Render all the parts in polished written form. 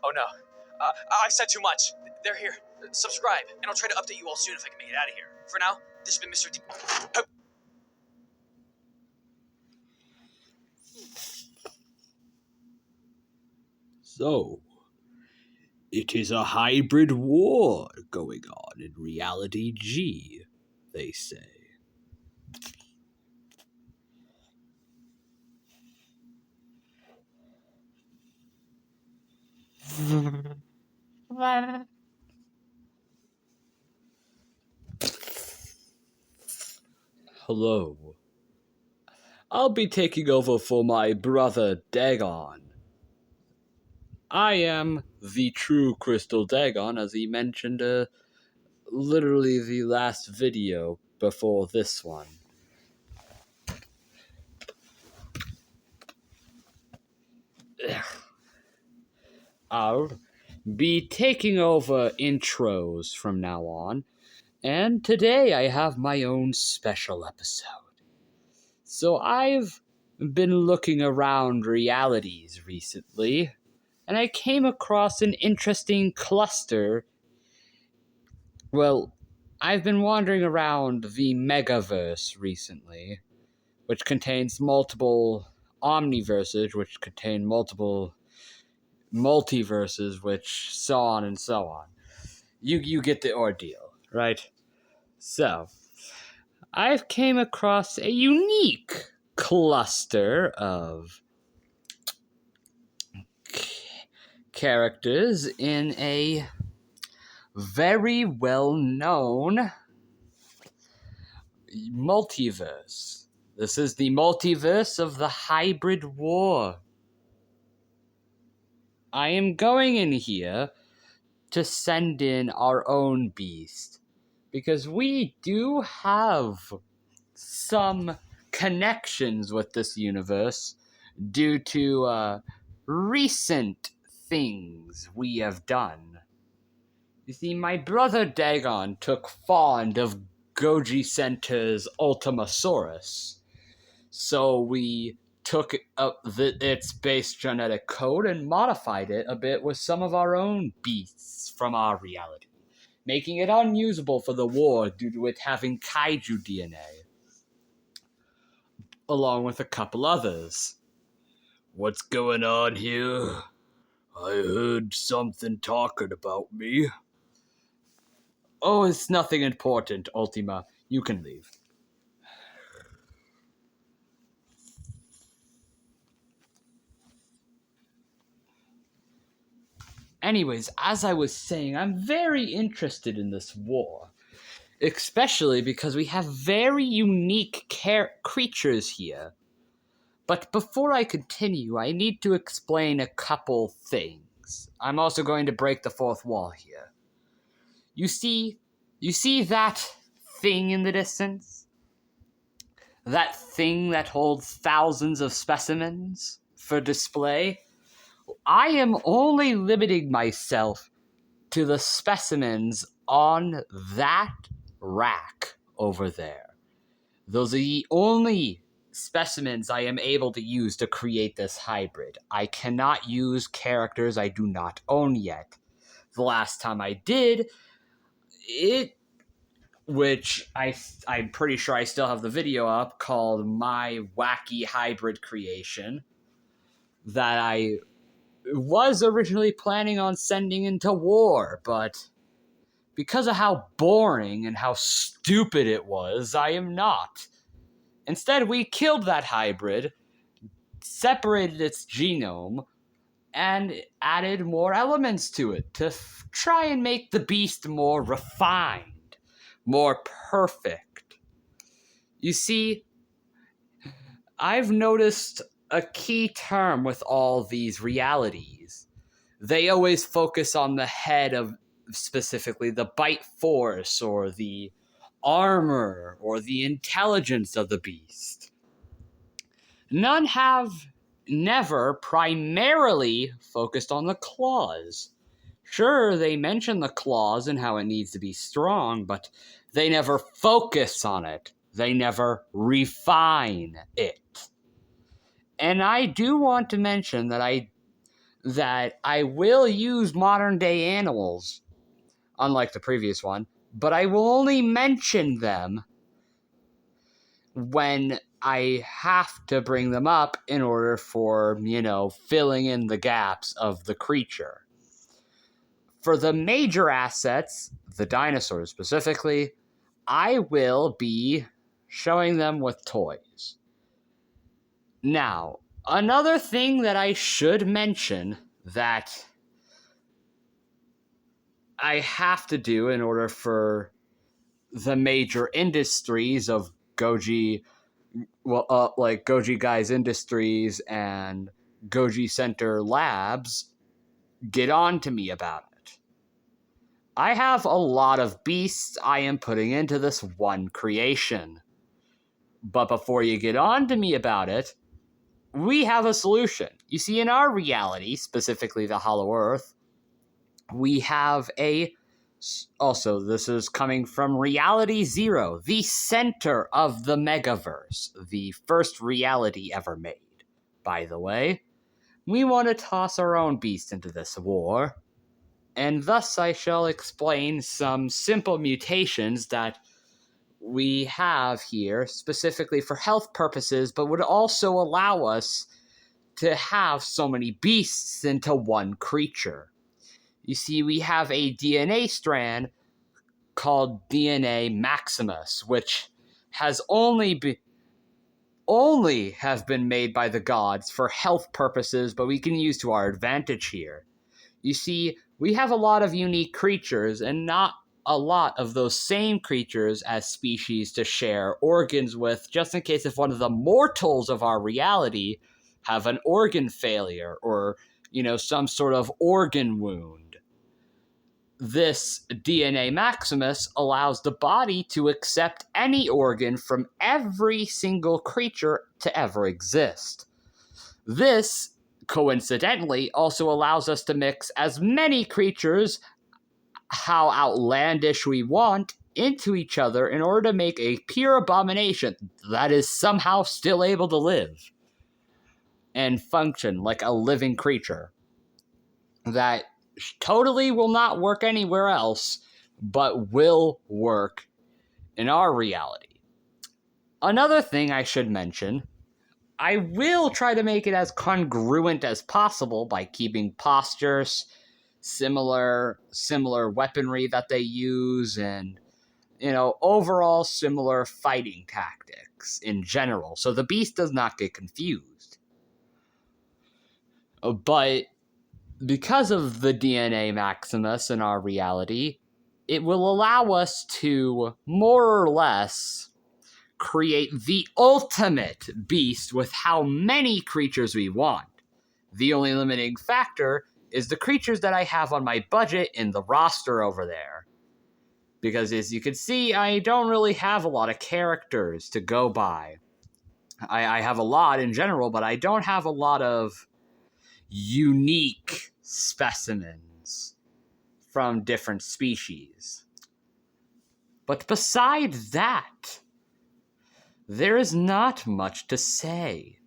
Oh no. I've said too much. They're here. Subscribe, and I'll try to update you all soon if I can make it out of here. For now, this has been Mr. D. So, it is a hybrid war going on in Reality G, they say. Hello. I'll be taking over for my brother Dagon. I am the true Crystal Dagon, as he mentioned literally the last video before this one. I'll be taking over intros from now on, and today I have my own special episode. So I've been looking around realities recently, and I came across an interesting cluster. Well, I've been wandering around the Megaverse recently, which contains multiple omniverses, which contain multiple multiverses, which so on and so on. You get the ordeal, right? So, I've came across a unique cluster of characters in a very well-known multiverse. This is the multiverse of the hybrid war. I am going in here to send in our own beast, because we do have some connections with this universe due to recent things we have done. You see, my brother Dagon took fond of Goji Center's Ultimasaurus, so we took its base genetic code and modified it a bit with some of our own beasts from our reality, making it unusable for the war due to it having kaiju DNA, along with a couple others. What's going on here? I heard something talking about me. Oh, it's nothing important, Ultima. You can leave. Anyways, as I was saying, I'm very interested in this war. Especially because we have very unique creatures here. But before I continue, I need to explain a couple things. I'm also going to break the fourth wall here. You see that thing in the distance? That thing that holds thousands of specimens for display? I am only limiting myself to the specimens on that rack over there. Those are the only specimens I am able to use to create this hybrid. I cannot use characters I do not own yet. The last time I did, which I'm pretty sure I still have the video up, called My Wacky Hybrid Creation, that I was originally planning on sending into war, but because of how boring and how stupid it was, I am not. Instead, we killed that hybrid, separated its genome, and added more elements to it to try and make the beast more refined, more perfect. You see, I've noticed a key term with all these realities. They always focus on the head of specifically the bite force or the armor or the intelligence of the beast. None have never primarily focused on the claws. Sure, they mention the claws and how it needs to be strong, but they never focus on it. They never refine it. And I do want to mention that that I will use modern-day animals, unlike the previous one, but I will only mention them when I have to bring them up in order for, filling in the gaps of the creature. For the major assets, the dinosaurs specifically, I will be showing them with toys. Now, another thing that I should mention that I have to do in order for the major industries of Goji, like Goji Guys Industries and Goji Center Labs, get on to me about it. I have a lot of beasts I am putting into this one creation. But before you get on to me about it, we have a solution. You see, in our reality, specifically the Hollow Earth, we have also, this is coming from Reality Zero, the center of the Megaverse, the first reality ever made, by the way. We want to toss our own beast into this war, and thus I shall explain some simple mutations that we have here, specifically for health purposes, but would also allow us to have so many beasts into one creature. You see, we have a DNA strand called DNA Maximus, which has only have been made by the gods for health purposes, but we can use to our advantage here. You see, we have a lot of unique creatures, and not a lot of those same creatures as species to share organs with, just in case if one of the mortals of our reality have an organ failure or, some sort of organ wound. This DNA Maximus allows the body to accept any organ from every single creature to ever exist. This, coincidentally, also allows us to mix as many creatures, how outlandish we want, into each other in order to make a pure abomination that is somehow still able to live and function like a living creature that totally will not work anywhere else, but will work in our reality. Another thing I should mention, I will try to make it as congruent as possible by keeping postures, similar weaponry that they use, and, overall similar fighting tactics in general, so the beast does not get confused. But because of the DNA Maximus in our reality, it will allow us to more or less create the ultimate beast with how many creatures we want. The only limiting factor is the creatures that I have on my budget in the roster over there. Because as you can see, I don't really have a lot of characters to go by. I have a lot in general, but I don't have a lot of unique specimens from different species. But besides that, there is not much to say.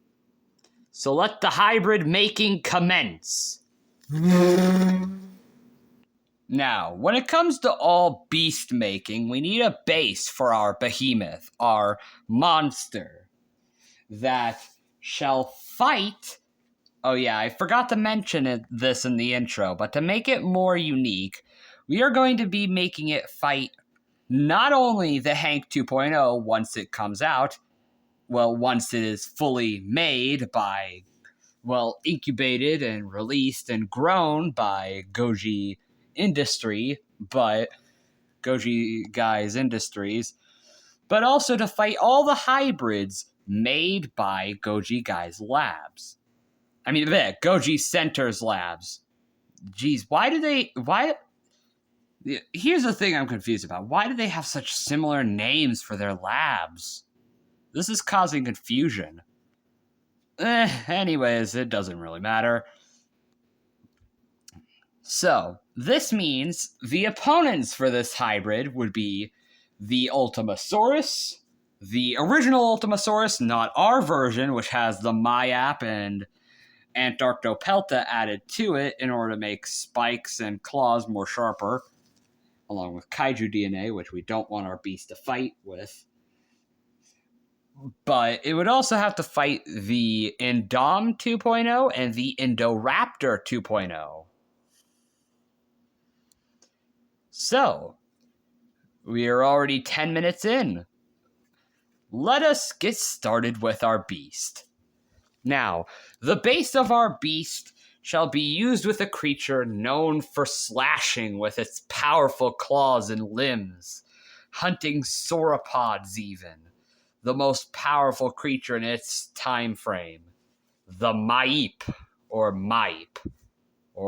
So let the hybrid making commence. Now, when it comes to all beast making, we need a base for our behemoth, our monster, that shall fight. Oh yeah, I forgot to mention this in the intro, but to make it more unique, we are going to be making it fight not only the Hank 2.0 once it comes out, once it is fully made by, incubated and released and grown by Goji Guys Industries, but also to fight all the hybrids made by Goji Guys Labs. Goji Centers Labs. Jeez, here's the thing I'm confused about. Why do they have such similar names for their labs? This is causing confusion. Anyways, it doesn't really matter. So, this means the opponents for this hybrid would be the Ultimasaurus, the original Ultimasaurus, not our version, which has the MyApp and Antarctopelta added to it in order to make spikes and claws more sharper, along with kaiju DNA, which we don't want our beast to fight with. But it would also have to fight the Indom 2.0 and the Indoraptor 2.0. So, we are already 10 minutes in. Let us get started with our beast. Now, the base of our beast shall be used with a creature known for slashing with its powerful claws and limbs, hunting sauropods even, the most powerful creature in its time frame, the Maipe, or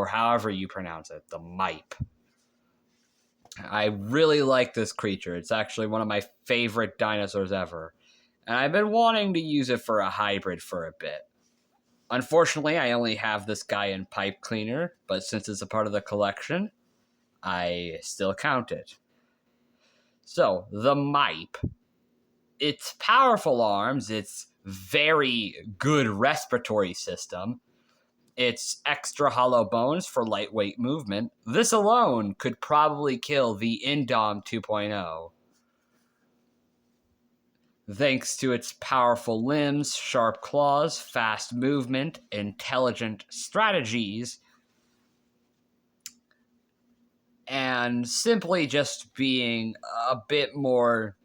however you pronounce it, the Maipe. I really like this creature. It's actually one of my favorite dinosaurs ever, and I've been wanting to use it for a hybrid for a bit. Unfortunately, I only have this guy in Pipe Cleaner, but since it's a part of the collection, I still count it. So, the Maipe. Its powerful arms, its very good respiratory system, its extra hollow bones for lightweight movement, this alone could probably kill the Indom 2.0. Thanks to its powerful limbs, sharp claws, fast movement, intelligent strategies, and simply just being a bit more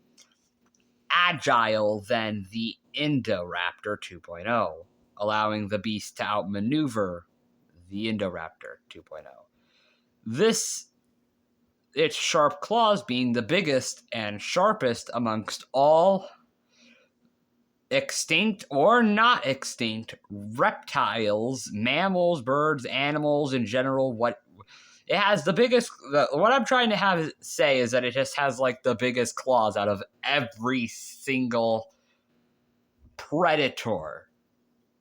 agile than the Indoraptor 2.0, allowing the beast to outmaneuver the Indoraptor 2.0. Its sharp claws being the biggest and sharpest amongst all extinct or not extinct reptiles, mammals, birds, animals in general. What it has the biggest. What I'm trying to say is that it just has like the biggest claws out of every single predator.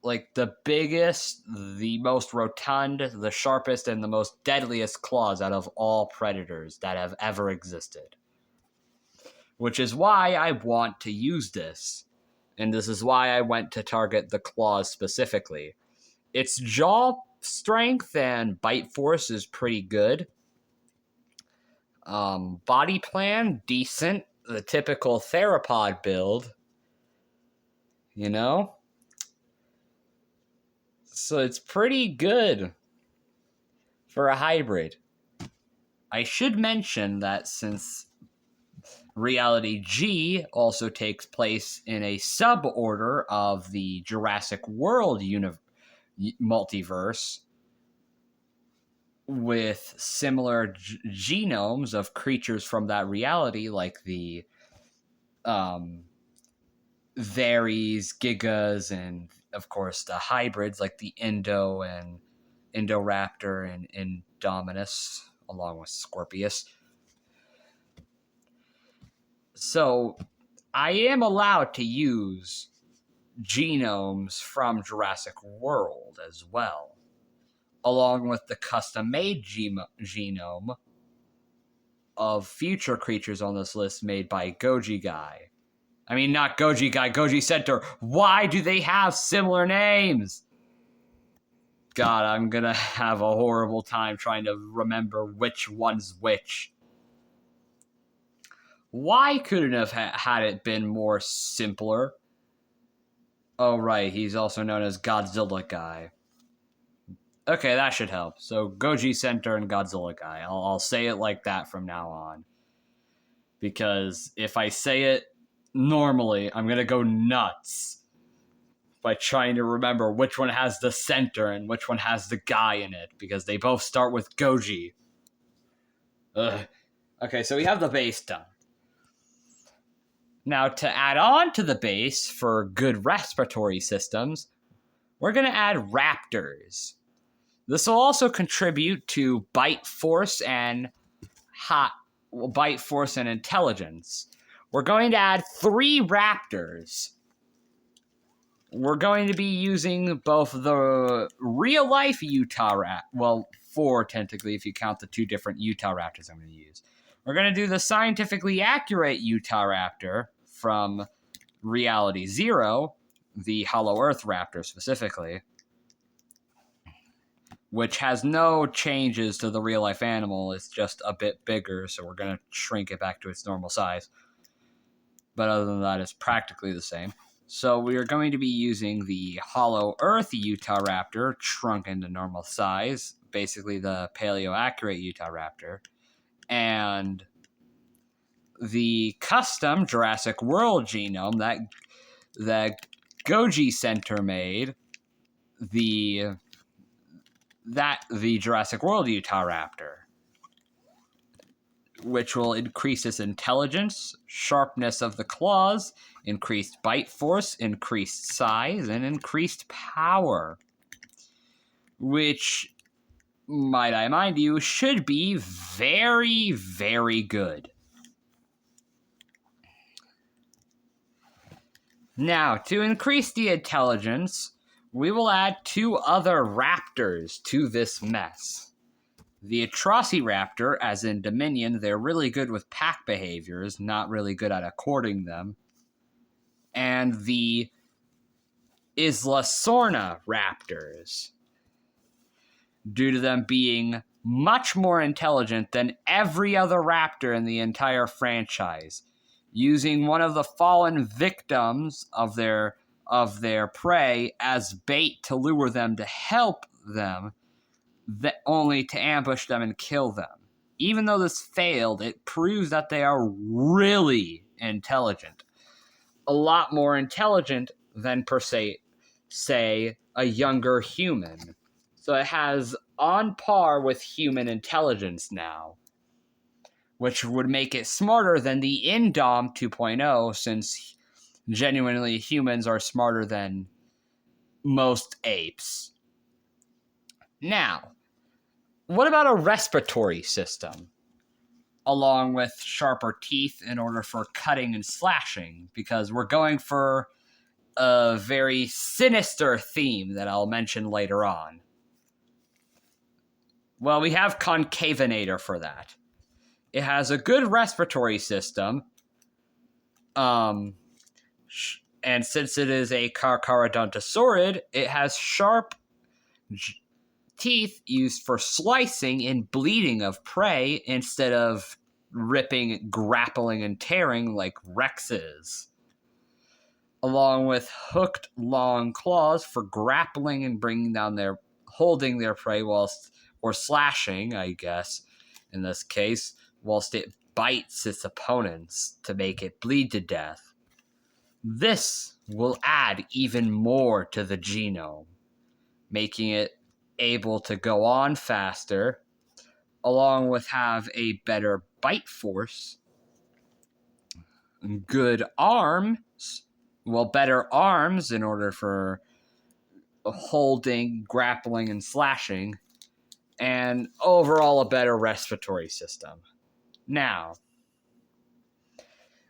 Like the biggest, the most rotund, the sharpest, and the most deadliest claws out of all predators that have ever existed. Which is why I want to use this. And this is why I went to target the claws specifically. Its jaw strength and bite force is pretty good. Body plan, decent. The typical theropod build. You know? So it's pretty good for a hybrid. I should mention that since Reality G also takes place in a suborder of the Jurassic World multiverse with similar genomes of creatures from that reality, like the Varies, Gigas, and of course the hybrids like the Indo and Indoraptor and Indominus, along with Scorpius. So I am allowed to use genomes from Jurassic World as well, along with the custom-made genome of future creatures on this list made by Goji Guy. I mean, not Goji Guy, Goji Center. Why do they have similar names? God, I'm gonna have a horrible time trying to remember which one's which. Why couldn't have had it been more simpler? Oh, right, he's also known as Godzilla Guy. Okay, that should help. So, Goji Center and Godzilla Guy. I'll say it like that from now on. Because if I say it normally, I'm gonna go nuts by trying to remember which one has the center and which one has the guy in it, because they both start with Goji. Ugh. Okay, so we have the base done. Now, to add on to the base for good respiratory systems, we're going to add raptors. This will also contribute to bite force and intelligence. We're going to add 3 raptors. We're going to be using both the real-life Utah Raptor, well, 4 technically if you count the 2 different Utah Raptors I'm going to use. We're going to do the scientifically accurate Utah Raptor from Reality Zero, the Hollow Earth Raptor specifically. which has no changes to the real-life animal. It's just a bit bigger, so we're going to shrink it back to its normal size. But other than that, it's practically the same. So we are going to be using the Hollow Earth Utah Raptor, shrunken to normal size, basically the paleo-accurate Utah Raptor, and the custom Jurassic World genome that Goji Center made, the Jurassic World Utah Raptor, which will increase its intelligence, sharpness of the claws, increased bite force, increased size, and increased power. Which, might I mind you, should be very, very good. Now, to increase the intelligence, we will add 2 other raptors to this mess. The Atrociraptor, as in Dominion, they're really good with pack behaviors, not really good at according them. And the Isla Sorna raptors, due to them being much more intelligent than every other raptor in the entire franchise, using one of the fallen victims of their prey as bait to lure them to help them, only to ambush them and kill them. Even though this failed, it proves that they are really intelligent. A lot more intelligent than, per se, a younger human. So it has on par with human intelligence now, which would make it smarter than the Indom 2.0, since genuinely humans are smarter than most apes. Now, what about a respiratory system, along with sharper teeth in order for cutting and slashing? Because we're going for a very sinister theme that I'll mention later on. Well, we have Concavinator for that. It has a good respiratory system, and since it is a Carcharodontosaurid, it has sharp teeth used for slicing and bleeding of prey instead of ripping, grappling, and tearing like Rex's, along with hooked long claws for grappling and holding their prey or slashing, I guess, in this case, whilst it bites its opponents to make it bleed to death. This will add even more to the genome, making it able to go on faster, along with have a better bite force, good arms, better arms in order for holding, grappling, and slashing, and overall a better respiratory system. Now,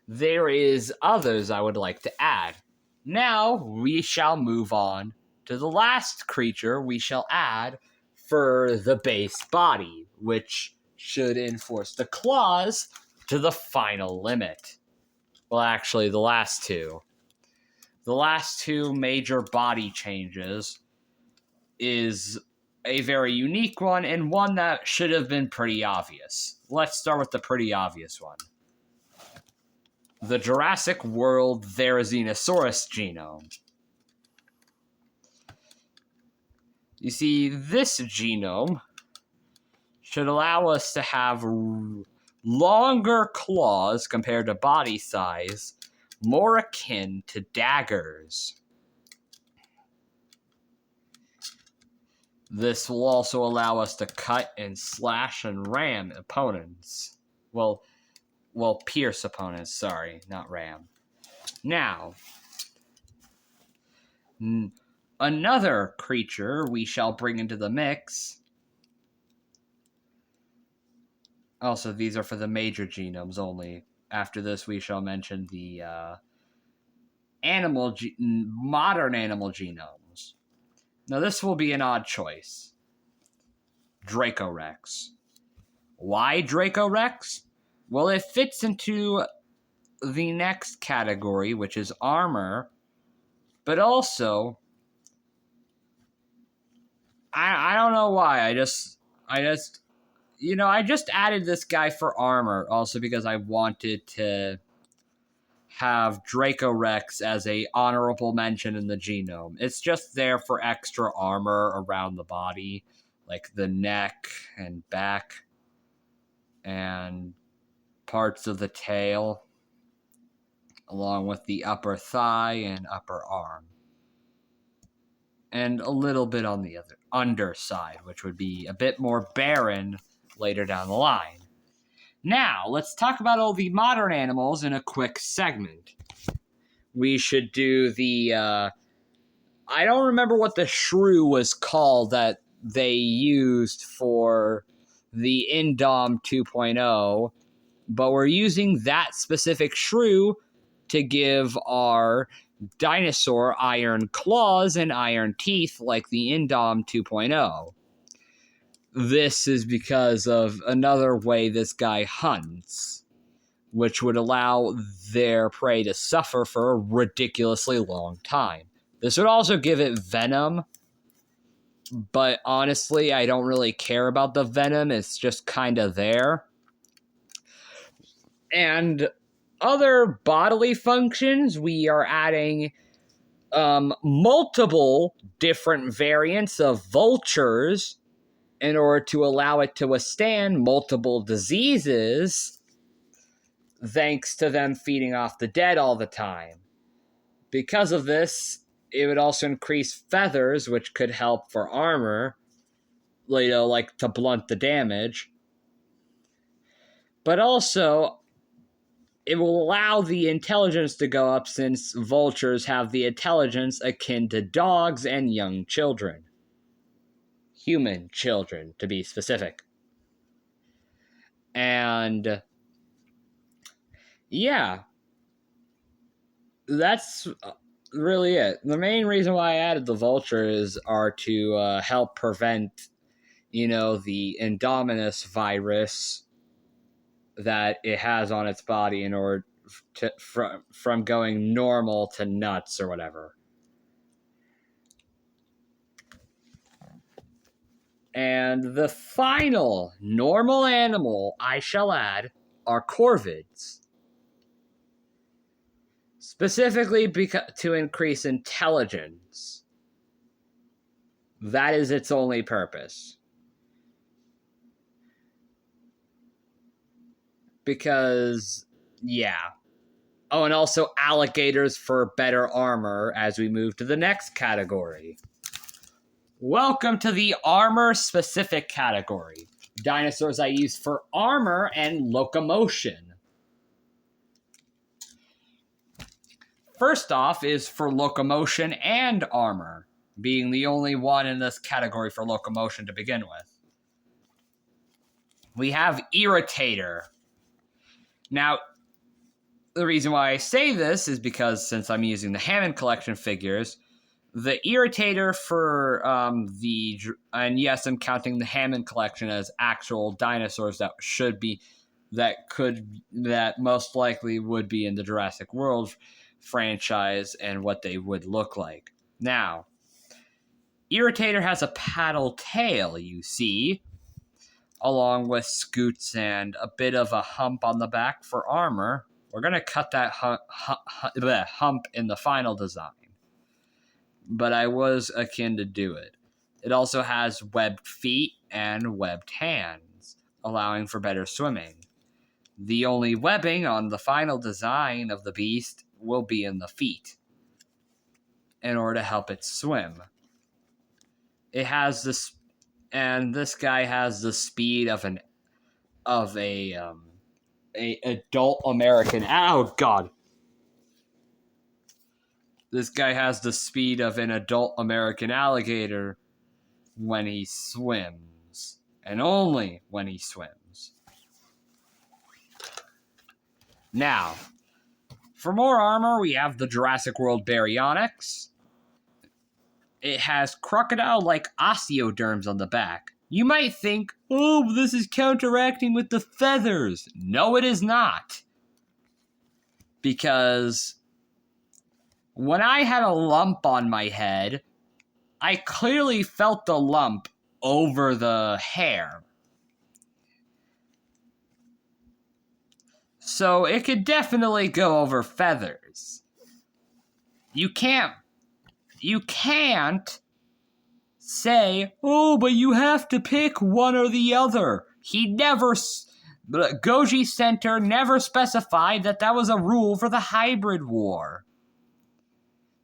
there is others I would like to add. Now, we shall move on to the last creature we shall add for the base body, which should enforce the claws to the final limit. Well, actually, the last two. The last 2 major body changes is a very unique one, and one that should have been pretty obvious. Let's start with the pretty obvious one. The Jurassic World Therizinosaurus genome. You see, this genome should allow us to have longer claws compared to body size, more akin to daggers. This will also allow us to cut and slash and ram opponents. Well, pierce opponents, sorry, not ram. Now, another creature we shall bring into the mix. Also, these are for the major genomes only. After this, we shall mention the modern animal genomes. Now, this will be an odd choice. Dracorex. Why Dracorex? Well, it fits into the next category, which is armor, but also I don't know why. I just I just added this guy for armor also because I wanted to have Draco Rex as a honorable mention in the genome. It's just there for extra armor around the body, like the neck and back and parts of the tail, along with the upper thigh and upper arm. And a little bit on the other underside, which would be a bit more barren later down the line. Now, let's talk about all the modern animals in a quick segment. We should do the, I don't remember what the shrew was called that they used for the Indom 2.0, but we're using that specific shrew to give our dinosaur iron claws and iron teeth like the Indom 2.0. This is because of another way this guy hunts, which would allow their prey to suffer for a ridiculously long time. This would also give it venom, but honestly, I don't really care about the venom. It's just kind of there. And other bodily functions, we are adding multiple different variants of vultures in order to allow it to withstand multiple diseases, thanks to them feeding off the dead all the time. Because of this, it would also increase feathers, which could help for armor, like to blunt the damage. But also, it will allow the intelligence to go up since vultures have the intelligence akin to dogs and young children. Human children, to be specific. And yeah, that's really it. The main reason why I added the vultures are to help prevent, the Indominus virus that it has on its body in order to from going normal to nuts or whatever. And the final normal animal I shall add are corvids. Specifically to increase intelligence. That is its only purpose. Because, yeah. Oh, and also alligators for better armor as we move to the next category. Welcome to the armor-specific category. Dinosaurs I use for armor and locomotion. First off is for locomotion and armor, being the only one in this category for locomotion to begin with. We have Irritator. Now, the reason why I say this is because since I'm using the Hammond Collection figures, the Irritator for and yes, I'm counting the Hammond Collection as actual dinosaurs that most likely would be in the Jurassic World franchise and what they would look like. Now, Irritator has a paddle tail, you see, along with scoots and a bit of a hump on the back for armor. We're going to cut that hump in the final design, but I was akin to do it. It also has webbed feet and webbed hands, allowing for better swimming. The only webbing on the final design of the beast will be in the feet in order to help it swim. It has this, and this guy has the speed of a adult American. Oh God! This guy has the speed of an adult American alligator when he swims, and only when he swims. Now, for more armor, we have the Jurassic World Baryonyx. It has crocodile-like osteoderms on the back. You might think, oh, this is counteracting with the feathers. No, it is not. Because when I had a lump on my head, I clearly felt the lump over the hair. So it could definitely go over feathers. You can't say, oh, but you have to pick one or the other. Goji Center never specified that was a rule for the hybrid war.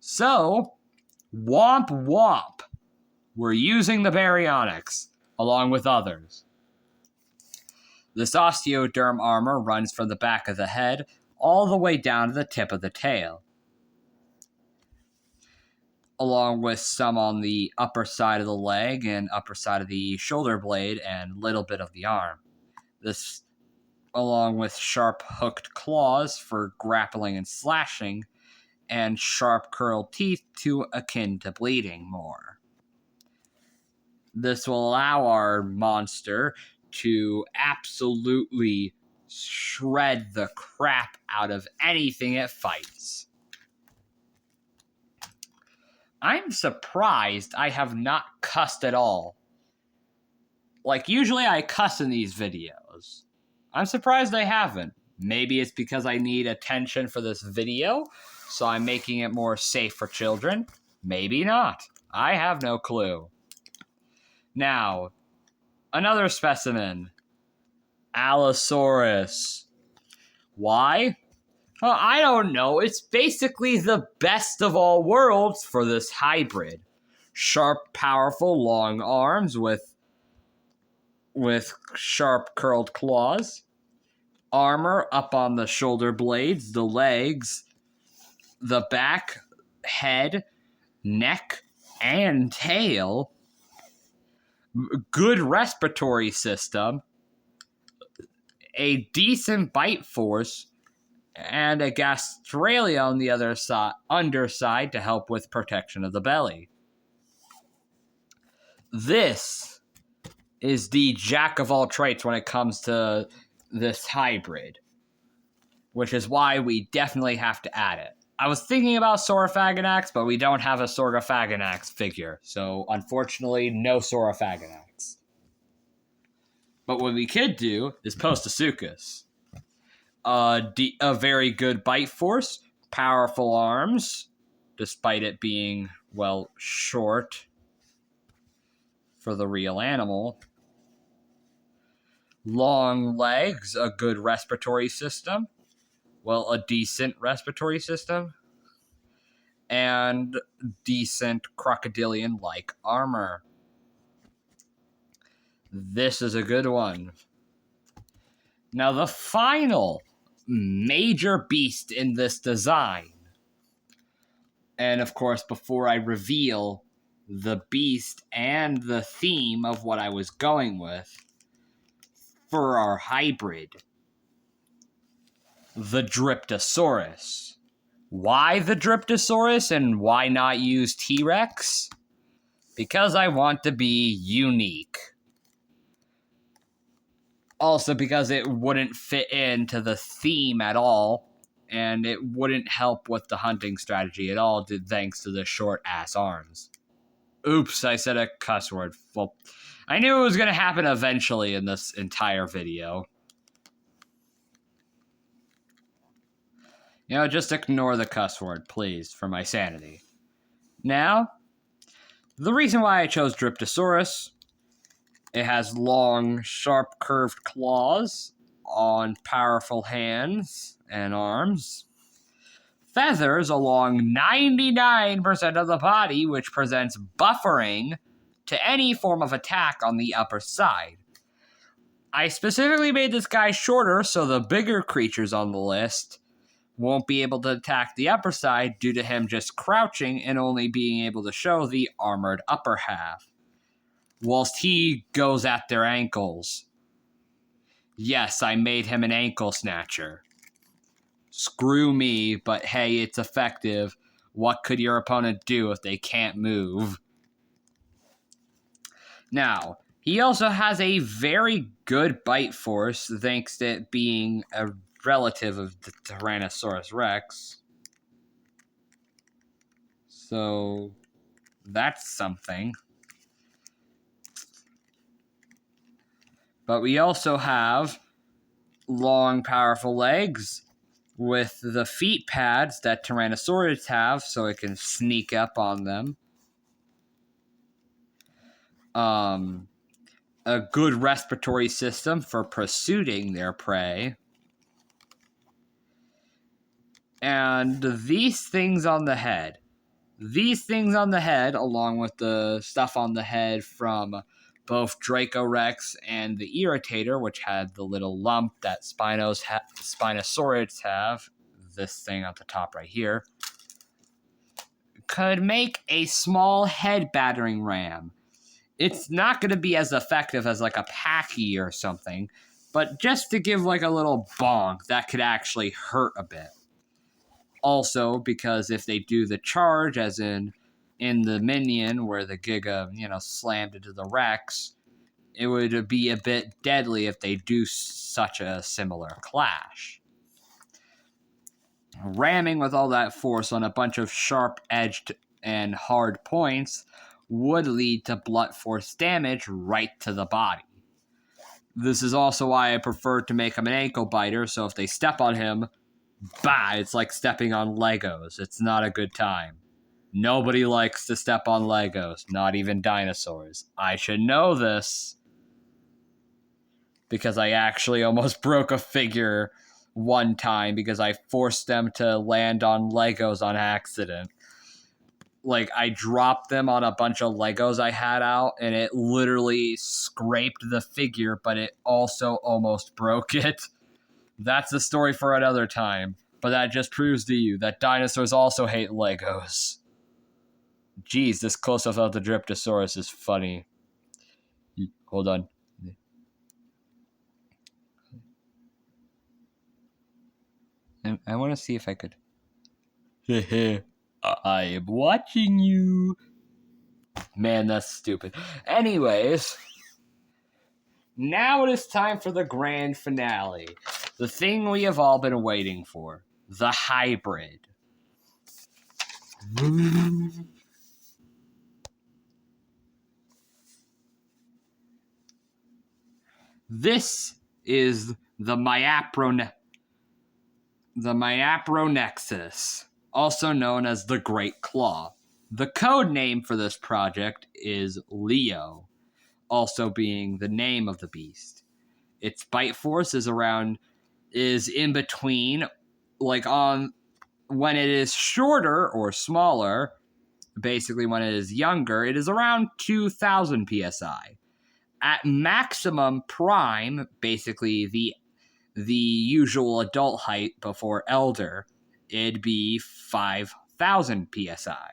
So, womp womp. We're using the baryonyx, along with others. This osteoderm armor runs from the back of the head all the way down to the tip of the tail, along with some on the upper side of the leg and upper side of the shoulder blade and little bit of the arm. This, along with sharp hooked claws for grappling and slashing, and sharp curled teeth to akin to bleeding more. This will allow our monster to absolutely shred the crap out of anything it fights. I'm surprised I have not cussed at all. Like, usually I cuss in these videos. I'm surprised I haven't. Maybe it's because I need attention for this video, so I'm making it more safe for children. Maybe not. I have no clue. Now, another specimen. Allosaurus. Why? Well, I don't know. It's basically the best of all worlds for this hybrid. Sharp, powerful, long arms with sharp curled claws. Armor up on the shoulder blades, the legs, the back, head, neck, and tail. Good respiratory system. A decent bite force. And a gastralia on the underside to help with protection of the belly. This is the jack of all traits when it comes to this hybrid, which is why we definitely have to add it. I was thinking about Saurophaganax, but we don't have a Saurophaganax figure, so unfortunately, no Saurophaganax. But what we could do is Postosuchus. A very good bite force, powerful arms, despite it being, well, short for the real animal. Long legs, a good respiratory system. Well, a decent respiratory system. And decent crocodilian-like armor. This is a good one. Now, the final major beast in this design, and of course, before I reveal the beast and the theme of what I was going with for our hybrid, the Dryptosaurus. Why the Dryptosaurus and why not use T-Rex? Because I want to be unique. Also because it wouldn't fit into the theme at all, and it wouldn't help with the hunting strategy at all, thanks to the short-ass arms. Oops, I said a cuss word. Well, I knew it was going to happen eventually in this entire video. You know, just ignore the cuss word, please, for my sanity. Now, the reason why I chose Dryptosaurus, it has long, sharp, curved claws on powerful hands and arms. Feathers along 99% of the body, which presents buffering to any form of attack on the upper side. I specifically made this guy shorter so the bigger creatures on the list won't be able to attack the upper side due to him just crouching and only being able to show the armored upper half, whilst he goes at their ankles. Yes, I made him an ankle snatcher. Screw me, but hey, it's effective. What could your opponent do if they can't move? Now, he also has a very good bite force, thanks to it being a relative of the Tyrannosaurus Rex. So, that's something. But we also have long, powerful legs with the feet pads that Tyrannosaurids have, so it can sneak up on them. A good respiratory system for pursuing their prey. And these things on the head. These things on the head, along with the stuff on the head from both Dracorex and the Irritator, which had the little lump that Spinosaurids have, this thing at the top right here, could make a small head battering ram. It's not going to be as effective as like a Packy or something, but just to give like a little bonk, that could actually hurt a bit. Also, because if they do the charge, as in the Minion, where the Giga, slammed into the Rex, it would be a bit deadly if they do such a similar clash. Ramming with all that force on a bunch of sharp-edged and hard points would lead to blunt force damage right to the body. This is also why I prefer to make him an ankle biter, so if they step on him, bah, it's like stepping on Legos. It's not a good time. Nobody likes to step on Legos, not even dinosaurs. I should know this, because I actually almost broke a figure one time because I forced them to land on Legos on accident. Like, I dropped them on a bunch of Legos I had out, and it literally scraped the figure, but it also almost broke it. That's a story for another time, but that just proves to you that dinosaurs also hate Legos. Jeez, this close-up of the Dryptosaurus is funny. Hold on. I want to see if I could... I am watching you. Man, that's stupid. Anyways, now it is time for the grand finale. The thing we have all been waiting for. The hybrid. This is the Myapronexus, also known as the Great Claw. The code name for this project is Leo, also being the name of the beast. Its bite force is in between, like on when it is shorter or smaller, basically when it is younger, it is around 2,000 psi. At maximum prime, basically the usual adult height before elder, it'd be 5,000 psi.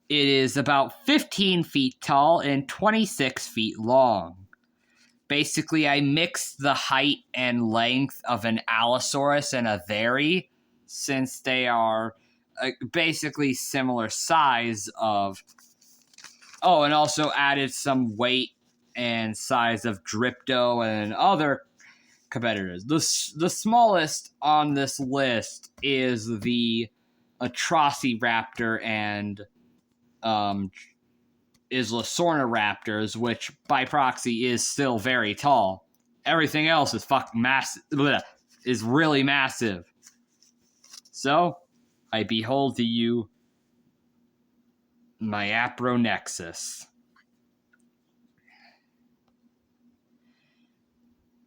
It is about 15 feet tall and 26 feet long. Basically, I mixed the height and length of an Allosaurus and a Very, since they are basically similar size of... Oh, and also added some weight and size of Drypto and other competitors. The smallest on this list is the Atrociraptor and Islasorniraptors, which by proxy is still very tall. Everything else is fucking massive. Is really massive. So, I behold to you Myapronexus.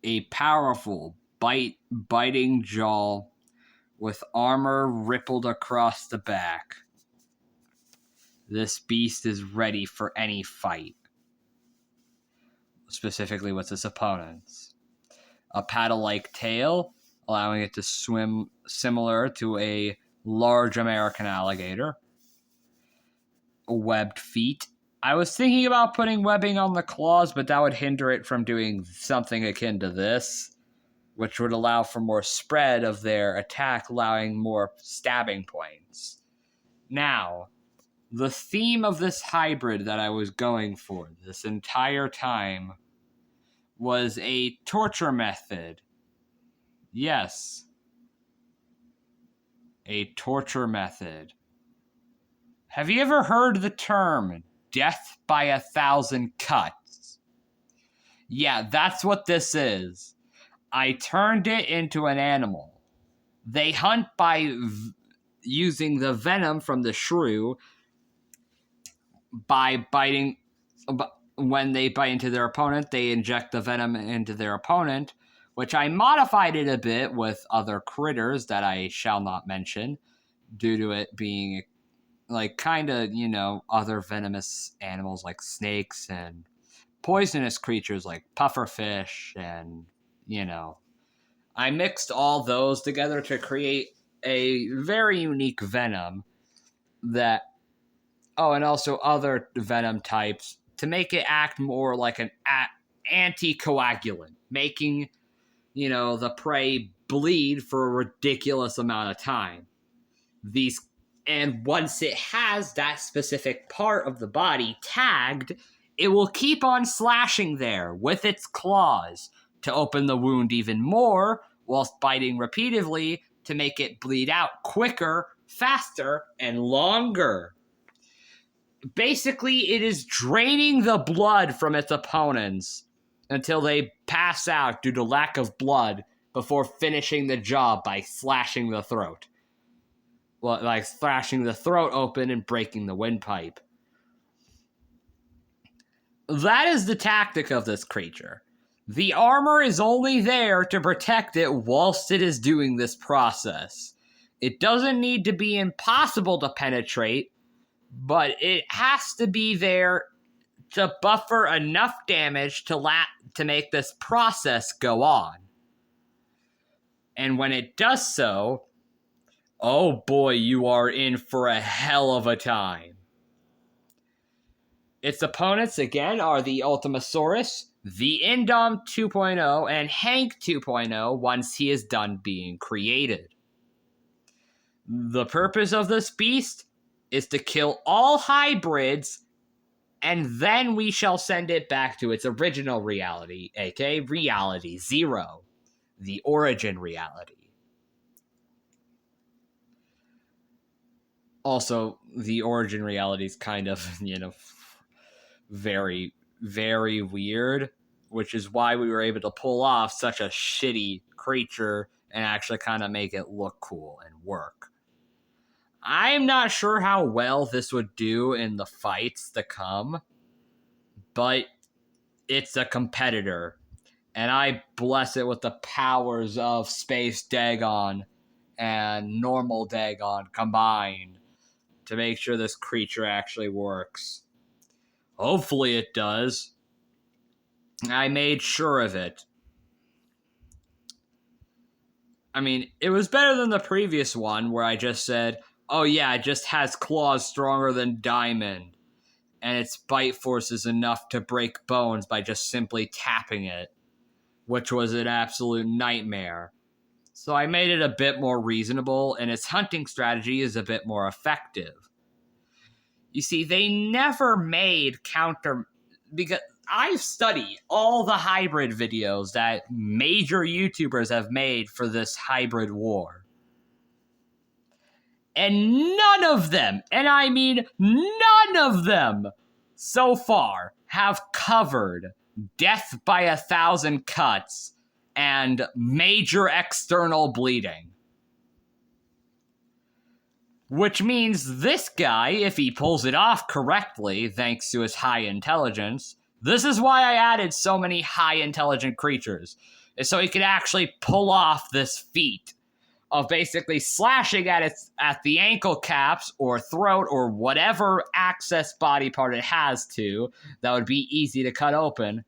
A powerful, biting jaw with armor rippled across the back. This beast is ready for any fight, specifically with its opponents. A paddle-like tail, allowing it to swim similar to a large American alligator. Webbed feet. I was thinking about putting webbing on the claws, but that would hinder it from doing something akin to this, which would allow for more spread of their attack, allowing more stabbing points. Now, the theme of this hybrid that I was going for this entire time was a torture method. Yes. A torture method. Have you ever heard the term death by 1,000 cuts? Yeah, that's what this is. I turned it into an animal. They hunt by using the venom from the shrew by biting. When they bite into their opponent, they inject the venom into their opponent, which I modified it a bit with other critters that I shall not mention, due to it being like kind of, other venomous animals like snakes and poisonous creatures like pufferfish and, I mixed all those together to create a very unique venom that, oh, and also other venom types to make it act more like an anticoagulant, making, the prey bleed for a ridiculous amount of time. And once it has that specific part of the body tagged, it will keep on slashing there with its claws to open the wound even more, whilst biting repeatedly to make it bleed out quicker, faster, and longer. Basically, it is draining the blood from its opponents until they pass out due to lack of blood before finishing the job by slashing the throat. Well, like slashing the throat open and breaking the windpipe. That is the tactic of this creature. The armor is only there to protect it whilst it is doing this process. It doesn't need to be impossible to penetrate, but it has to be there to buffer enough damage to make this process go on. And when it does so, oh boy, you are in for a hell of a time. Its opponents, again, are the Ultimasaurus, the Indom 2.0, and Hank 2.0 once he is done being created. The purpose of this beast is to kill all hybrids, and then we shall send it back to its original reality, aka Reality Zero, the origin reality. Also, the origin reality is kind of, very, very weird, which is why we were able to pull off such a shitty creature and actually kind of make it look cool and work. I'm not sure how well this would do in the fights to come, but it's a competitor, and I bless it with the powers of Space Dagon and normal Dagon combined to make sure this creature actually works. Hopefully it does. I made sure of it. I mean, it was better than the previous one where I just said, oh yeah, it just has claws stronger than diamond, and its bite force is enough to break bones by just simply tapping it, which was an absolute nightmare. So I made it a bit more reasonable, and its hunting strategy is a bit more effective. You see, they never made because I've studied all the hybrid videos that major YouTubers have made for this hybrid war. And none of them, and I mean none of them, so far have covered death by 1,000 cuts and major external bleeding. Which means this guy, if he pulls it off correctly, thanks to his high intelligence, this is why I added so many high intelligent creatures, is so he could actually pull off this feat of basically slashing at the ankle caps or throat or whatever access body part it has to that would be easy to cut open.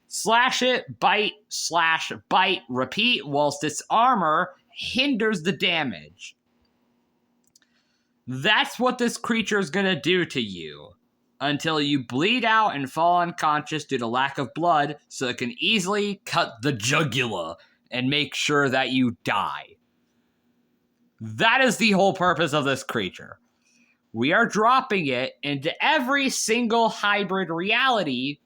Slash it, bite, slash, bite, repeat, whilst its armor hinders the damage. That's what this creature is going to do to you until you bleed out and fall unconscious due to lack of blood, so it can easily cut the jugular and make sure that you die. That is the whole purpose of this creature. We are dropping it into every single hybrid reality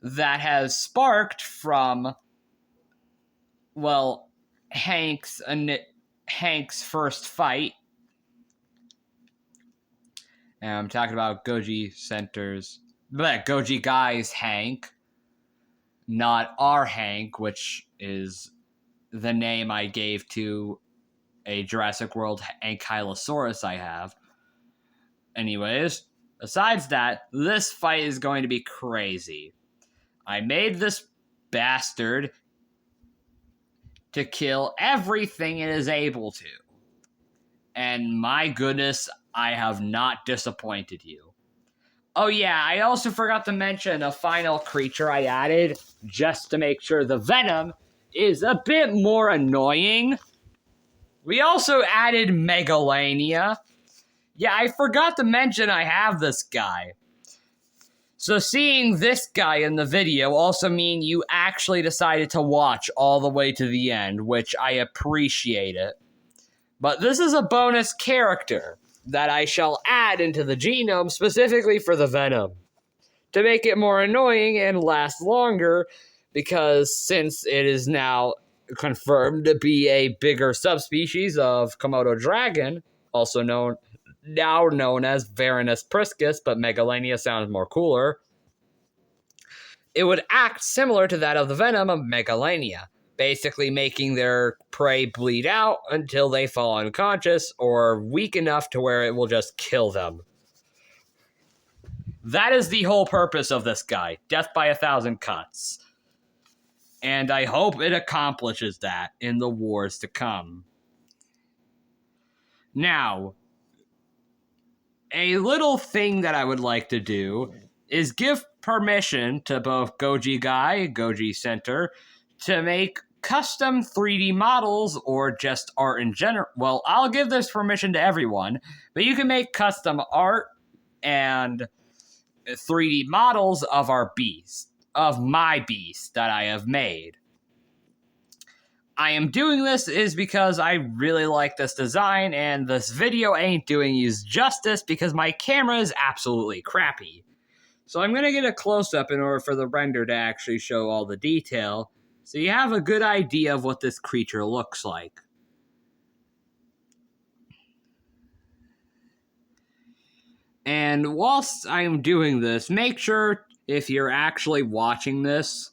that has sparked from, well, Hank's first fight. And I'm talking about Goji Center's, Goji Guy's Hank, not our Hank, which is the name I gave to a Jurassic World Ankylosaurus I have. Anyways, besides that, this fight is going to be crazy. I made this bastard to kill everything it is able to. And my goodness, I have not disappointed you. Oh yeah, I also forgot to mention a final creature I added just to make sure the venom is a bit more annoying. We also added Megalania. Yeah, I forgot to mention I have this guy. So seeing this guy in the video also mean you actually decided to watch all the way to the end, which I appreciate it. But this is a bonus character that I shall add into the genome specifically for the venom to make it more annoying and last longer, because since it is now confirmed to be a bigger subspecies of Komodo dragon, also known as Varanus priscus, but Megalania sounds more cooler, it would act similar to that of the venom of Megalania, basically making their prey bleed out until they fall unconscious or weak enough to where it will just kill them. That is the whole purpose of this guy, death by 1,000 cuts. And I hope it accomplishes that in the wars to come. Now, a little thing that I would like to do is give permission to both Goji Guy, Goji Center, to make custom 3D models or just art in general. Well, I'll give this permission to everyone, but you can make custom art and 3D models of our beast, of my beast that I have made. I am doing this is because I really like this design, and this video ain't doing you justice because my camera is absolutely crappy. So I'm going to get a close-up in order for the render to actually show all the detail, so you have a good idea of what this creature looks like. And whilst I'm doing this, make sure, if you're actually watching this,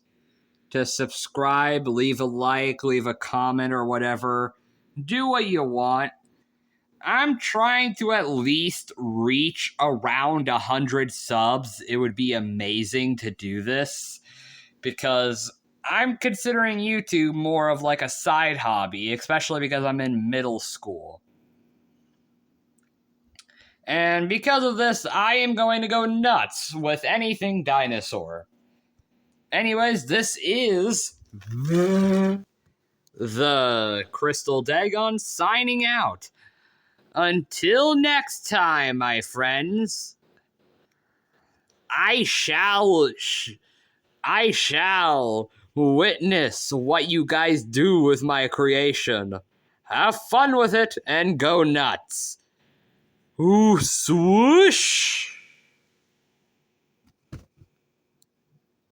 to subscribe, leave a like, leave a comment or whatever. Do what you want. I'm trying to at least reach around 100 subs. It would be amazing to do this, because I'm considering YouTube more of like a side hobby, especially because I'm in middle school. And because of this, I am going to go nuts with anything dinosaur. Anyways, this is the Crystal Dagon signing out. Until next time, my friends, I shall witness what you guys do with my creation. Have fun with it and go nuts. Ooh, swoosh!